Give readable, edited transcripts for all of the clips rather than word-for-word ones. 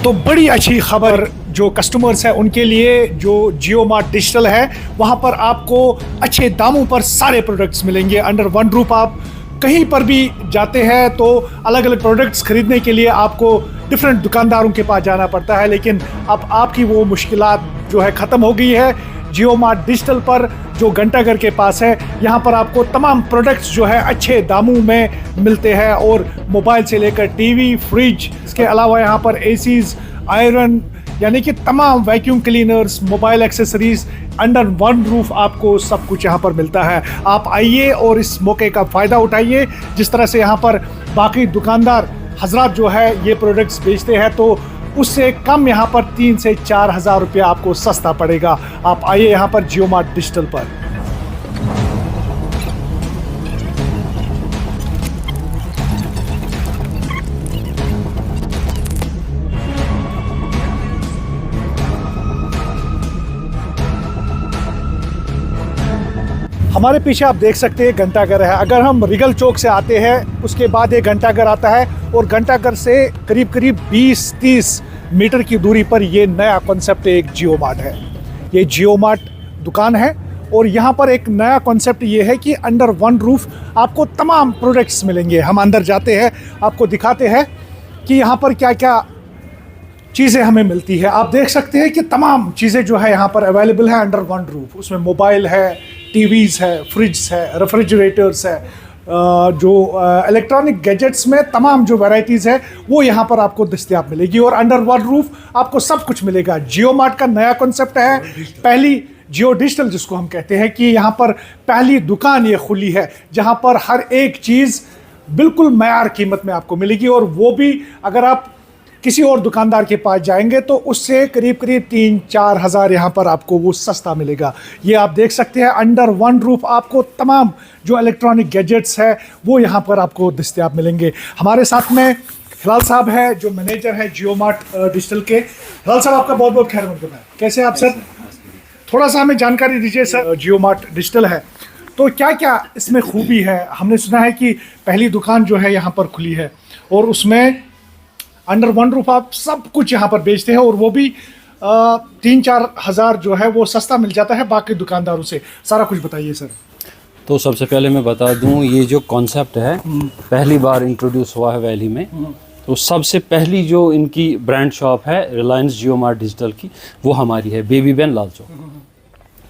तो बड़ी अच्छी खबर जो कस्टमर्स हैं उनके लिए, जो जियो मार्ट डिजिटल है वहाँ पर आपको अच्छे दामों पर सारे प्रोडक्ट्स मिलेंगे अंडर वन रूफ। आप कहीं पर भी जाते हैं तो अलग अलग प्रोडक्ट्स खरीदने के लिए आपको डिफरेंट दुकानदारों के पास जाना पड़ता है, लेकिन अब आपकी वो मुश्किलात जो है ख़त्म हो गई है। जियो मार्ट डिजिटल पर जो घंटाघर के पास है, यहाँ पर आपको तमाम प्रोडक्ट्स जो है अच्छे दामों में मिलते हैं, और मोबाइल से लेकर टीवी, फ्रिज, इसके अलावा यहाँ पर एसीज, आयरन, यानी कि तमाम vacuum cleaners, mobile accessories under one roof आपको सब कुछ यहाँ पर मिलता है। आप आइए और इस मौके का फ़ायदा उठाइए। जिस तरह से यहाँ पर बाकी दुकानदार हजरात जो है ये प्रोडक्ट्स बेचते हैं, तो उससे कम यहाँ पर 3 से 4 हज़ार रुपया आपको सस्ता पड़ेगा। आप आइए यहाँ पर जियो मार्ट डिजिटल पर। हमारे पीछे आप देख सकते हैं घंटाघर है। अगर हम रिगल चौक से आते हैं उसके बाद ये घंटाघर आता है, और घंटाघर से करीब करीब 20-30 मीटर की दूरी पर ये नया कॉन्सेप्ट एक जियो मार्ट है। ये जियो मार्ट दुकान है, और यहाँ पर एक नया कॉन्सेप्ट ये है कि अंडर वन रूफ आपको तमाम प्रोडक्ट्स मिलेंगे। हम अंदर जाते हैं, आपको दिखाते हैं कि यहाँ पर क्या क्या चीज़ें हमें मिलती है। आप देख सकते हैं कि तमाम चीज़ें जो है यहाँ पर अवेलेबल है अंडर वन रूफ। उसमें मोबाइल है, टीवीज़ है, फ्रिज है, रेफ्रिजरेटर्स है, जो इलेक्ट्रॉनिक गैजेट्स में तमाम जो वैरायटीज़ है वो यहाँ पर आपको दस्तयाब मिलेगी, और अंडर वन रूफ आपको सब कुछ मिलेगा। जियो मार्ट का नया कॉन्सेप्ट है, पहली जियो डिजिटल जिसको हम कहते हैं, कि यहाँ पर पहली दुकान ये खुली है जहाँ पर हर एक चीज़ बिल्कुल मयार कीमत में आपको मिलेगी, और वो भी अगर आप किसी और दुकानदार के पास जाएंगे तो उससे करीब करीब 3-4 हज़ार यहाँ पर आपको वो सस्ता मिलेगा। ये आप देख सकते हैं अंडर वन रूफ आपको तमाम जो इलेक्ट्रॉनिक गैजेट्स है वो यहाँ पर आपको दस्तयाब मिलेंगे। हमारे साथ में हिलाल साहब है जो मैनेजर है जियो मार्ट डिजिटल के। हिलाल साहब आपका बहुत बहुत खैर मकदम है। कैसे आप सर? थोड़ा सा हमें जानकारी दीजिए सर। जियो मार्ट डिजिटल है तो क्या क्या इसमें खूबी है? हमने सुना है कि पहली दुकान जो है यहाँ पर खुली है, और उसमें अंडर वन रूफ आप सब कुछ यहाँ पर बेचते हैं, और वो भी 3-4 हज़ार जो है वो सस्ता मिल जाता है बाकी दुकानदारों से। सारा कुछ बताइए सर। तो सबसे पहले मैं बता दूं, ये जो कॉन्सेप्ट है पहली बार इंट्रोड्यूस हुआ है वैली में। तो सबसे पहली जो इनकी ब्रांड शॉप है रिलायंस जियो मार्ट डिजिटल की, वो हमारी है, बेबी बैन लाल चौक।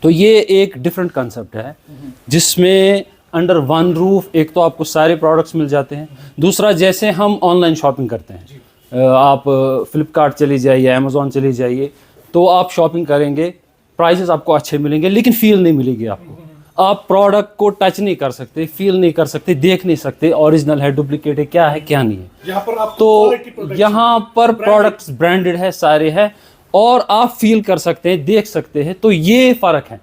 तो ये एक डिफरेंट कॉन्सेप्ट है जिसमें अंडर वन रूफ एक तो आपको सारे प्रोडक्ट्स मिल जाते हैं, दूसरा जैसे हम ऑनलाइन शॉपिंग करते हैं, आप फ्लिपकार्ट चले जाइए, अमेज़ॉन चले जाइए, तो आप शॉपिंग करेंगे, प्राइसेस आपको अच्छे मिलेंगे, लेकिन फील नहीं मिलेगी आपको। आप प्रोडक्ट को टच नहीं कर सकते, फील नहीं कर सकते, देख नहीं सकते ओरिजिनल है, डुप्लीकेट है, क्या है क्या नहीं है। यहाँ पर आप तो यहाँ पर प्रोडक्ट्स ब्रांडेड है, सारे हैं, और आप फील कर सकते हैं, देख सकते हैं। तो ये फ़र्क है।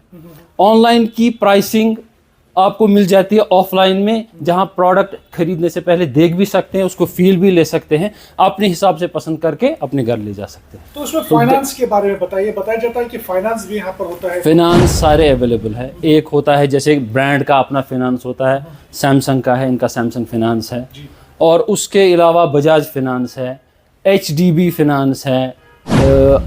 ऑनलाइन की प्राइसिंग आपको मिल जाती है ऑफलाइन में, जहां प्रोडक्ट खरीदने से पहले देख भी सकते हैं, उसको फील भी ले सकते हैं, अपने हिसाब से पसंद करके अपने घर ले जा सकते हैं। तो उसमें फाइनेंस के बारे में बताइए। बताया जाता है कि फाइनेंस भी यहाँ पर होता है। फाइनेंस सारे अवेलेबल है। एक होता है जैसे ब्रांड का अपना फाइनेंस होता है, सैमसंग का है, इनका सैमसंग फाइनेंस है, और उसके अलावा बजाज फाइनेंस है, HDB फाइनेंस है,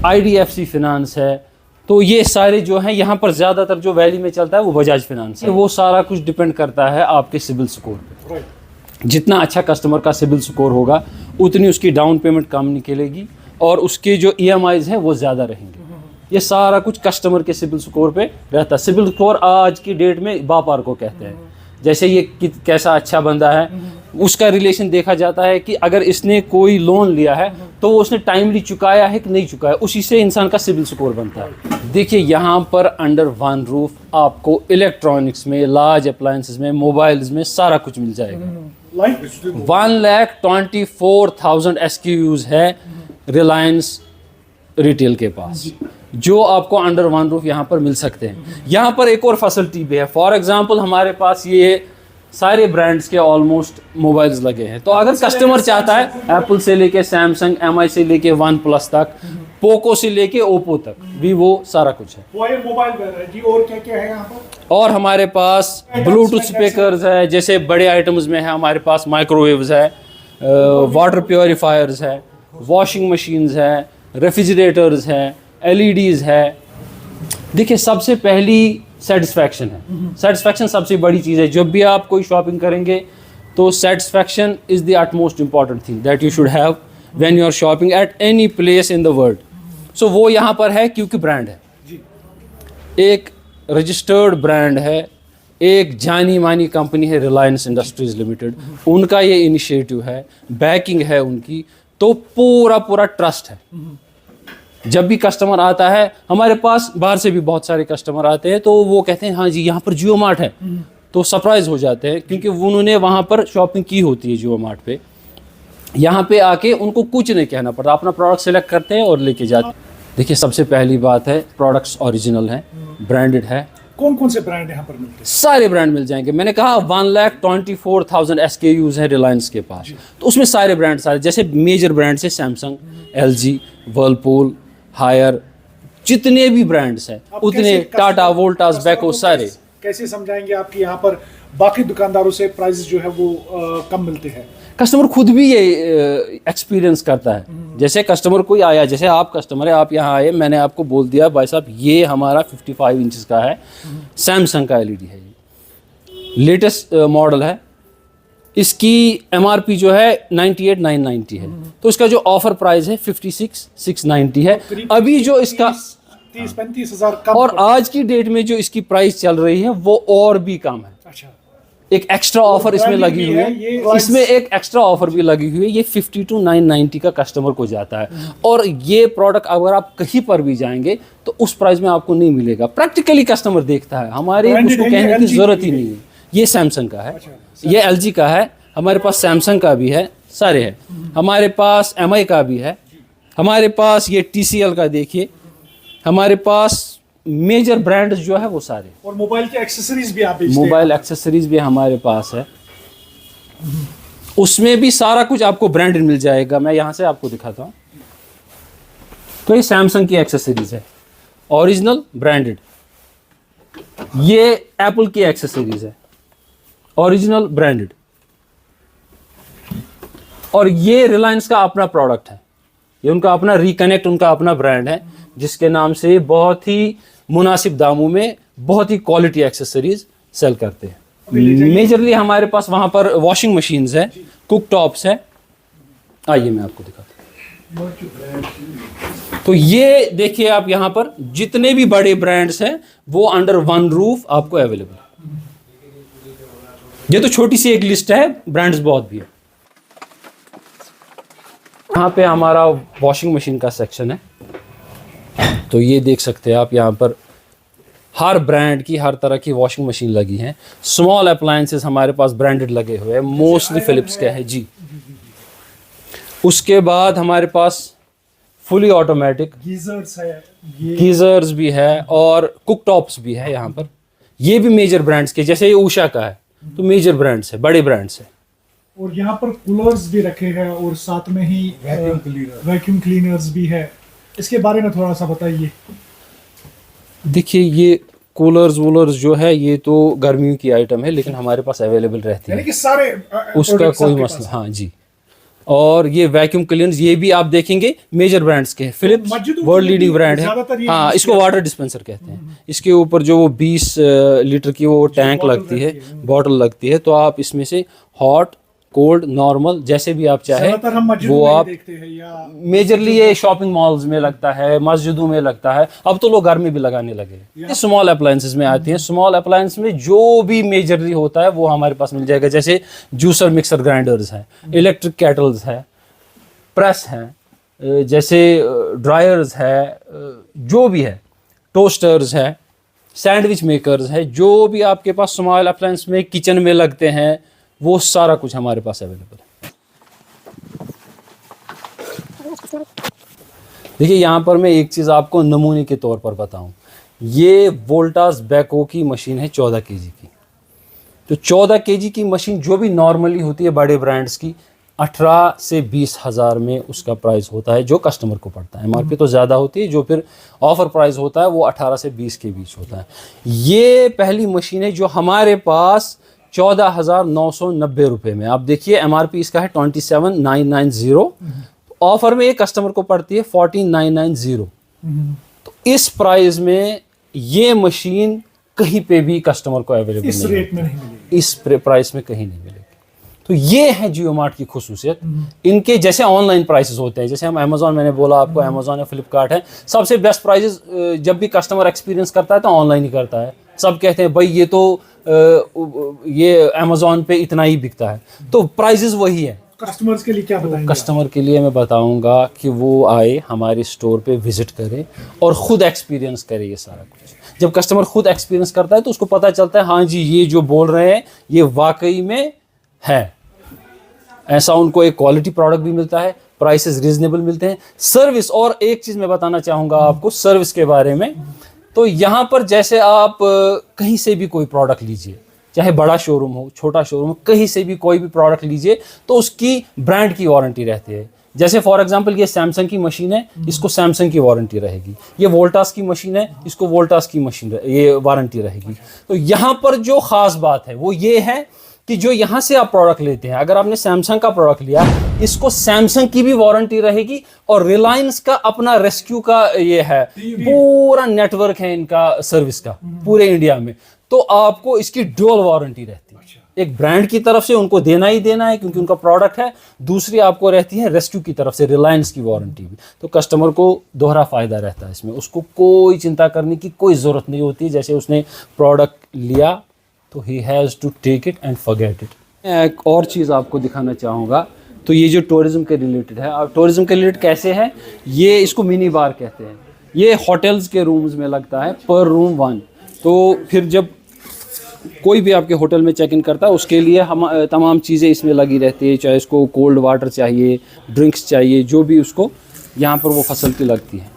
IDFC फाइनेंस है। तो ये सारे जो हैं यहाँ पर ज़्यादातर जो वैली में चलता है वो बजाज फाइनेंस है। वो सारा कुछ डिपेंड करता है आपके सिबिल स्कोर पे। जितना अच्छा कस्टमर का सिबिल स्कोर होगा उतनी उसकी डाउन पेमेंट कम निकलेगी, और उसके जो EMIs हैं वो ज़्यादा रहेंगे। ये सारा कुछ कस्टमर के सिबिल स्कोर पे रहता है। सिबिल स्कोर आज की डेट में व्यापार को कहते हैं। जैसे ये कैसा अच्छा बंदा है उसका रिलेशन देखा जाता है, कि अगर इसने कोई लोन लिया है तो उसने टाइमली चुकाया है कि नहीं चुकाया, उसी से इंसान का सिबिल स्कोर बनता है। देखिए यहाँ पर अंडर वन रूफ आपको इलेक्ट्रॉनिक्स में, लार्ज अप्लायंसेस में, मोबाइल्स में सारा कुछ मिल जाएगा। 1,24,000 SKUs है रिलायंस रिटेल के पास, जो आपको अंडर वन रूफ यहाँ पर मिल सकते हैं। यहाँ पर एक और फैसिलिटी भी है। फॉर एग्जांपल हमारे पास ये सारे ब्रांड्स के ऑलमोस्ट मोबाइल्स लगे हैं। तो अगर कस्टमर चाहता है एप्पल से लेके सैमसंग, MI से लेके वन प्लस तक, पोको से लेके ओप्पो तक, वीवो, सारा कुछ है। मोबाइल वैरायटी और क्या क्या है यहाँ पर? और हमारे पास ब्लूटूथ स्पीकर्स है, जैसे बड़े आइटम्स में है हमारे पास माइक्रोवेव्स है, वाटर प्योरीफायर्स है, वॉशिंग मशीन्स है, रेफ्रिजरेटर्स है, एलईडीज़ है। देखिए सबसे पहली सेटिस्फैक्शन है, सेटिस्फैक्शन सबसे बड़ी चीज़ है। जब भी आप कोई शॉपिंग करेंगे तो satisfaction is the utmost important thing that you should have when you are shopping at any place in the world. So वो यहाँ पर है क्योंकि ब्रांड है, एक रजिस्टर्ड ब्रांड है, एक जानी मानी कंपनी है रिलायंस इंडस्ट्रीज़ लिमिटेड, उनका ये इनिशिएटिव है, बैकिंग है उनकी, तो पूरा ट्रस्ट है। जब भी कस्टमर आता है हमारे पास, बाहर से भी बहुत सारे कस्टमर आते हैं, तो वो कहते हैं हाँ जी यहाँ पर जियो मार्ट है, तो सरप्राइज हो जाते हैं क्योंकि उन्होंने वहाँ पर शॉपिंग की होती है जियो मार्ट पे। यहाँ पे आके उनको कुछ नहीं कहना पड़ता, अपना प्रोडक्ट सेलेक्ट करते हैं और लेके जाते हैं। देखिए सबसे पहली बात है, प्रोडक्ट्स ओरिजिनल हैं, ब्रांडेड है। कौन कौन से ब्रांड यहाँ पर मिलते हैं? सारे ब्रांड मिल जाएंगे। मैंने कहा 1,24,000 SKUs हैं रिलायंस के पास, तो उसमें सारे ब्रांड, सारे जैसे मेजर ब्रांड्स हैं सैमसंग, LG, वर्लपूल, हायर, जितने भी ब्रांड्स हैं उतने, टाटा, वोल्टास, बेको, सारे। कैसे समझाएंगे आपकी यहाँ पर बाकी दुकानदारों से प्राइस जो है वो कम मिलते हैं? कस्टमर खुद भी ये एक्सपीरियंस करता है। जैसे कस्टमर कोई आया, जैसे आप कस्टमर है, आप यहाँ आए, मैंने आपको बोल दिया भाई साहब ये हमारा 55 इंच का है, सैमसंग का LED है, ये लेटेस्ट मॉडल है, इसकी MRP जो है 98,990 है, तो इसका जो ऑफर प्राइस है 56,690 है। अभी जो इसका 30-35 हज़ार कम, और आज की डेट में जो इसकी प्राइस चल रही है वो और भी कम है। अच्छा, एक एक्स्ट्रा ऑफर इसमें लगी हुई है, इसमें एक एक्स्ट्रा ऑफर भी लगी हुई है, ये 52,990 का कस्टमर को जाता है। और ये प्रोडक्ट अगर आप कहीं पर भी जाएंगे तो उस प्राइस में आपको नहीं मिलेगा। प्रैक्टिकली कस्टमर देखता है, हमारे उसको कहने की जरूरत ही नहीं है। ये सैमसंग का है, ये LG का है, हमारे पास सैमसंग का भी है, सारे हैं हमारे पास, MI का भी है हमारे पास, ये TCL का देखिए, हमारे पास मेजर ब्रांड्स जो है वो सारे। और मोबाइल के एक्सेसरीज भी आप बेचते हैं? मोबाइल एक्सेसरीज भी हमारे पास है, उसमें भी सारा कुछ आपको ब्रांडेड मिल जाएगा। मैं यहाँ से आपको दिखाता हूँ। तो ये सैमसंग की एक्सेसरीज है, ओरिजिनल ब्रांडेड। ये एप्पल की एक्सेसरीज है, ओरिजिनल ब्रांडेड। और ये रिलायंस का अपना प्रोडक्ट है, ये उनका अपना रिकनेक्ट, उनका अपना ब्रांड है, जिसके नाम से बहुत ही मुनासिब दामों में बहुत ही क्वालिटी एक्सेसरीज सेल करते हैं। मेजरली हमारे पास वहाँ पर वॉशिंग मशीन्स है, कुक टॉप्स है। आइए मैं आपको दिखाता हूँ। तो ये देखिए आप यहाँ पर जितने भी बड़े ब्रांड्स हैं वो अंडर वन रूफ आपको अवेलेबल है। ये तो छोटी सी एक लिस्ट है, ब्रांड्स बहुत भी है। यहाँ पे हमारा वॉशिंग मशीन का सेक्शन है, तो ये देख सकते हैं आप, यहाँ पर हर ब्रांड की हर तरह की वॉशिंग मशीन लगी हैं। स्मॉल अप्लायंसेस हमारे पास ब्रांडेड लगे हुए हैं, मोस्टली फिलिप्स के है जी। उसके बाद हमारे पास फुली ऑटोमेटिक गीजर्स है, गीजर्स भी है और कुक टॉप्स भी है यहाँ पर। ये भी मेजर ब्रांड्स के, जैसे ये उषा का है, तो मेजर ब्रांड्स है, बड़े ब्रांड्स है। और यहाँ पर कूलर्स भी रखे हैं और साथ में ही वैक्यूम क्लीनर्स भी है। इसके बारे में थोड़ा सा बताइए। देखिए ये कूलर्स वूलर्स जो है ये तो गर्मियों की आइटम है, लेकिन हमारे पास अवेलेबल रहती है, यानी कि सारे उसका कोई मसला, हाँ जी। और ये वैक्यूम क्लीनर्स, ये भी आप देखेंगे मेजर ब्रांड्स के, फिलिप्स वर्ल्ड लीडिंग ब्रांड है। हाँ, इसको वाटर डिस्पेंसर कहते हैं। इसके ऊपर जो वो 20 लीटर की वो टैंक लगती है, बॉटल लगती है, तो आप इसमें से हॉट, कोल्ड, नॉर्मल जैसे भी आप चाहे वो आप देखते हैं, या मेजरली ये शॉपिंग मॉल्स में लगता है, मस्जिदों में लगता है, अब तो लोग घर में भी लगाने लगे। ये स्मॉल अप्लायंसेस में आती हैं। स्मॉल अप्लायंस में जो भी मेजरली होता है वो हमारे पास मिल जाएगा, जैसे जूसर, मिक्सर ग्राइंडर्स हैं, इलेक्ट्रिक केटल्स है, प्रेस हैं, जैसे ड्रायर्स है, जो भी है, टोस्टर्स है, सैंडविच मेकर्स है, जो भी आपके पास स्मॉल अप्लायंस में किचन में लगते हैं वो सारा कुछ हमारे पास अवेलेबल है। देखिए यहाँ पर मैं एक चीज़ आपको नमूने के तौर पर बताऊं, ये वोल्टास बेको की मशीन है 14 kg की। तो 14 kg की मशीन जो भी नॉर्मली होती है बड़े ब्रांड्स की, 18 से 20 हज़ार में उसका प्राइस होता है, जो कस्टमर को पड़ता है। MRP तो ज़्यादा होती है, जो फिर ऑफर प्राइस होता है वो 18 से 20 के बीच होता है। ये पहली मशीन है जो हमारे पास 14,990 रुपये में। आप देखिए MRP इसका है 27,990, ऑफर में ये कस्टमर को पड़ती है 14,990। तो इस प्राइस में ये मशीन कहीं पे भी कस्टमर को अवेलेबल इस रेट में नहीं मिलेगी, इस प्राइस में कहीं नहीं मिलेगी। तो ये है जियो मार्ट की खुसूसियत। इनके जैसे ऑनलाइन प्राइसेस होते हैं, जैसे हम अमेजोन, मैंने बोला आपको अमेजोन या फ्लिपकार्ट है, सबसे बेस्ट प्राइसेस जब भी कस्टमर एक्सपीरियंस करता है तो ऑनलाइन ही करता है। सब कहते हैं भाई ये तो ये अमेजोन पे इतना ही बिकता है, तो प्राइसेस वही है। कस्टमर्स के लिए क्या बताएंगे? कस्टमर के लिए मैं बताऊंगा कि वो आए हमारे स्टोर पे विजिट करे और ख़ुद एक्सपीरियंस करे ये सारा कुछ। जब कस्टमर खुद एक्सपीरियंस करता है तो उसको पता चलता है हाँ जी ये जो बोल रहे हैं ये वाकई में है ऐसा। उनको एक क्वालिटी प्रोडक्ट भी मिलता है, प्राइसेस रीजनेबल मिलते हैं, सर्विस। और एक चीज़ मैं बताना चाहूँगा आपको सर्विस के बारे में। तो यहाँ पर जैसे आप कहीं से भी कोई प्रोडक्ट लीजिए, चाहे बड़ा शोरूम हो छोटा शोरूम हो, कहीं से भी कोई भी प्रोडक्ट लीजिए तो उसकी ब्रांड की वारंटी रहती है। जैसे फॉर एग्जांपल ये सैमसंग की मशीन है, इसको सैमसंग की वारंटी रहेगी। ये वोल्टास की मशीन है, इसको वोल्टास की मशीन ये वारंटी रहेगी। तो यहाँ पर जो ख़ास बात है वो ये है कि जो यहाँ से आप प्रोडक्ट लेते हैं, अगर आपने सैमसंग का प्रोडक्ट लिया, इसको सैमसंग की भी वारंटी रहेगी और रिलायंस का अपना रेस्क्यू का ये है, पूरा नेटवर्क है इनका सर्विस का पूरे इंडिया में। तो आपको इसकी डुअल वारंटी रहती है। एक ब्रांड की तरफ से उनको देना ही देना है क्योंकि उनका प्रोडक्ट है, दूसरी आपको रहती है रेस्क्यू की तरफ से रिलायंस की वारंटी भी। तो कस्टमर को दोहरा फायदा रहता है इसमें, उसको कोई चिंता करने की कोई ज़रूरत नहीं होती। जैसे उसने प्रोडक्ट लिया तो he has to take it and forget it. एक और चीज़ आपको दिखाना चाहूँगा, तो ये जो टूरिज़्म के रिलेटेड है। अब टूरिज़्म के रिलेटेड कैसे है, ये इसको मिनी बार कहते हैं। ये होटल्स के रूम्स में लगता है, पर रूम 1। तो फिर जब कोई भी आपके होटल में चेक इन करता है उसके लिए हम तमाम चीज़ें इसमें लगी रहती है, चाहे उसको कोल्ड वाटर चाहिए, ड्रिंक्स चाहिए, जो भी उसको यहाँ पर वो फैसिलिटी लगती है।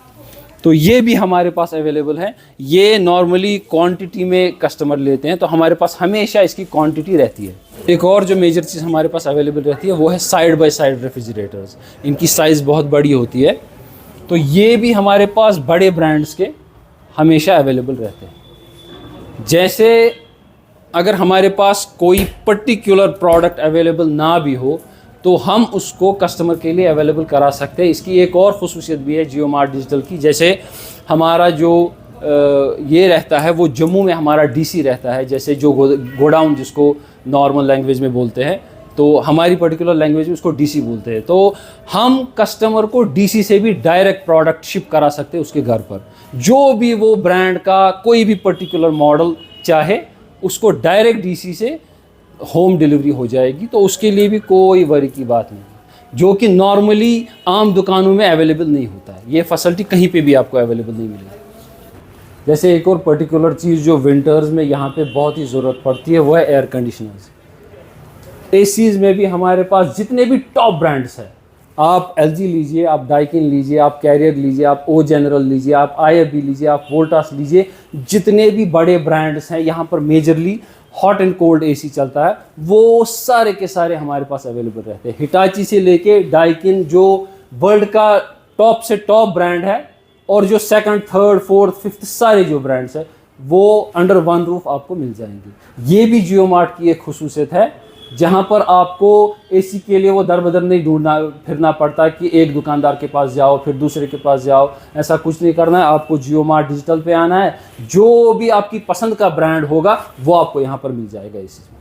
तो ये भी हमारे पास अवेलेबल है। ये नॉर्मली क्वांटिटी में कस्टमर लेते हैं तो हमारे पास हमेशा इसकी क्वांटिटी रहती है। एक और जो मेजर चीज़ हमारे पास अवेलेबल रहती है वो है साइड बाय साइड रेफ्रिजरेटर्स। इनकी साइज़ बहुत बड़ी होती है, तो ये भी हमारे पास बड़े ब्रांड्स के हमेशा अवेलेबल रहते हैं। जैसे अगर हमारे पास कोई पर्टिकुलर प्रोडक्ट अवेलेबल ना भी हो तो हम उसको कस्टमर के लिए अवेलेबल करा सकते हैं। इसकी एक और ख़ुसूसियत भी है जियो मार्ट डिजिटल की। जैसे हमारा जो ये रहता है वो जम्मू में हमारा डीसी रहता है, जैसे जो गोडाउन जिसको नॉर्मल लैंग्वेज में बोलते हैं, तो हमारी पर्टिकुलर लैंग्वेज में उसको डीसी बोलते हैं। तो हम कस्टमर को डीसी से भी डायरेक्ट प्रोडक्ट शिप करा सकते हैं उसके घर पर। जो भी वो ब्रांड का कोई भी पर्टिकुलर मॉडल चाहे उसको डायरेक्ट डीसी से होम डिलीवरी हो जाएगी। तो उसके लिए भी कोई वरी की बात नहीं, जो कि नॉर्मली आम दुकानों में अवेलेबल नहीं होता है। ये फैसिलिटी कहीं पे भी आपको अवेलेबल नहीं मिलेगी। जैसे एक और पर्टिकुलर चीज़ जो विंटर्स में यहाँ पे बहुत ही ज़रूरत पड़ती है वो है एयर कंडीशनर्स। एसीज़ में भी हमारे पास जितने भी टॉप ब्रांड्स हैं, आप LG लीजिए, आप डाइकिन लीजिए, आप कैरियर लीजिए, आप ओ जनरल लीजिए, आप IFB लीजिए, आप वोल्टास लीजिए, जितने भी बड़े ब्रांड्स हैं यहाँ पर majorly hot and cold AC चलता है, वो सारे के सारे हमारे पास अवेलेबल रहते हैं। हिटाची से लेके डाइकिन जो वर्ल्ड का टॉप से टॉप ब्रांड है, और जो सेकंड, थर्ड, फोर्थ, फिफ्थ सारे जो ब्रांड्स हैं वो अंडर वन रूफ आपको मिल जाएंगे। ये भी जियो मार्ट की एक खुसूसियत है, जहाँ पर आपको AC के लिए वो दर बदर नहीं ढूंढना फिरना पड़ता कि एक दुकानदार के पास जाओ फिर दूसरे के पास जाओ, ऐसा कुछ नहीं करना है। आपको जियो मार्ट डिजिटल पे आना है, जो भी आपकी पसंद का ब्रांड होगा वो आपको यहाँ पर मिल जाएगा AC में।